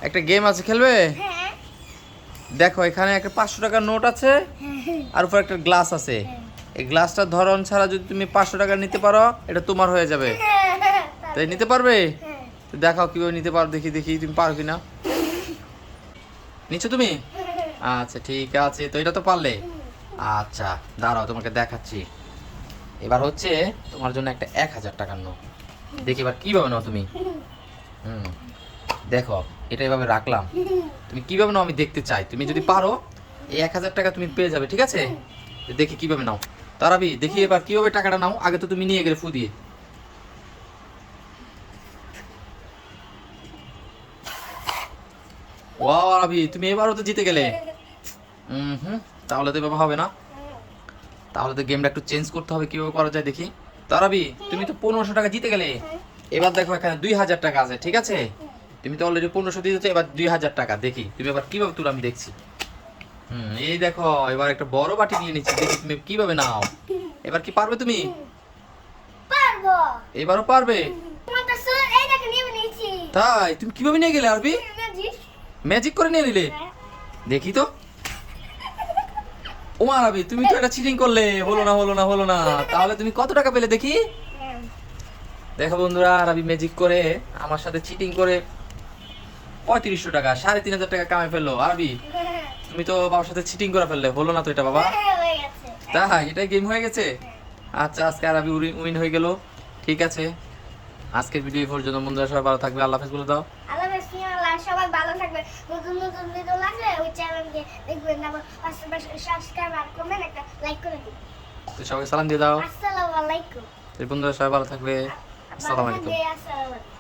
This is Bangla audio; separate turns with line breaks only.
একটা গেম আছে, খেলবে?
হ্যাঁ
দেখো এখানে একটা 500 টাকার নোট আছে আর উপর একটা গ্লাস আছে। এই গ্লাসটার ধরন ছাড়া যদি তুমি 500 টাকা নিতে পারো এটা তোমার হয়ে যাবে। তাই নিতে পারবে? তো দেখাও কিভাবে নিতে পারো, দেখি দেখি তুমি পারো কিনা। নিচ্ছ তুমি? আচ্ছা ঠিক আছে, তো এটা তো পারলে। আচ্ছা দাঁড়াও তোমাকে দেখাচ্ছি। এবার হচ্ছে তোমার জন্য একটা 1000 টাকার নোট। দেখি এবার কিভাবে নাও তুমি। হুম, দেখো এটা এভাবে রাখলাম, তুমি কিভাবে নাও আমি দেখতে চাই। তুমি যদি পারো এই 1000 টাকা তুমি পেয়ে যাবে, ঠিক আছে? তো দেখি কিভাবে নাও। তারাবি দেখি এবার কিভাবে টাকাটা নাও। আগে তো তুমি নিয়ে গেলে ফু দিয়ে। ওয়াও আরবি, তুমি এবারও তো জিতে গেলে। হুম, তাহলে তো এভাবে হবে না, তাহলে তো গেমটা একটু চেঞ্জ করতে হবে। কিভাবে করা যায় দেখি। তারাবি তুমি তো 1500 টাকা জিতে গেলে। এবার দেখো এখানে 2000 টাকা আছে, ঠিক আছে? তুমি তো অলরেডি 1500 দিয়েছো, এবার 2000 টাকা। দেখি তুমি এবার কিভাবে তুলো, আমি দেখছি। এই দেখো এবার একটা বড় বাটি নিয়ে নিচ্ছি, দেখি তুমি কিভাবে নাও। এবার কি পারবে তুমি?
পারবো।
এবারও পারবে?
তোমার কাছে এই দেখো নিয়ে নিয়েছি।
তাই? তুমি কিভাবে নিয়ে গেলে আরবি?
ম্যাজিক।
ম্যাজিক করে নিয়ে নিলে? দেখি তো। ওমা আরবি, তুমি তো এটা চিটিং করলে। হলো না হলো না হলো না। তাহলে তুমি কত টাকা পেলে দেখি? দেখো বন্ধুরা, আরবি ম্যাজিক করে আমার সাথে চিটিং করে 3500 টাকা, 3500 টাকা কামাই ফেললো। আরবি তুমি তো বাবার সাথে চিটিং করে ফেললে, হলো না তো এটা বাবা।
হয়ে গেছে।
তাই এটাই গেম হয়ে গেছে। আচ্ছা আজকে আরবি উইন হয়ে গেল, ঠিক আছে। আজকের ভিডিও পর্যন্ত, বন্ধুরা সবাই ভালো থাকবে। আল্লাহ হাফেজ বলে দাও।
আল্লাহ হাফেজ, সবাই ভালো থাকবে। নতুন নতুন ভিডিও লাগলে ওই চ্যানেলকে দেখবেন, আবার সাবস্ক্রাইব আর কমেন্ট একটা লাইক করে দিন।
তো সবাইকে সালাম দিয়ে দাও।
আসসালামু আলাইকুম।
তো বন্ধুরা সবাই ভালো থাকবে। আসসালামু আলাইকুম।
আসসালামু আলাইকুম।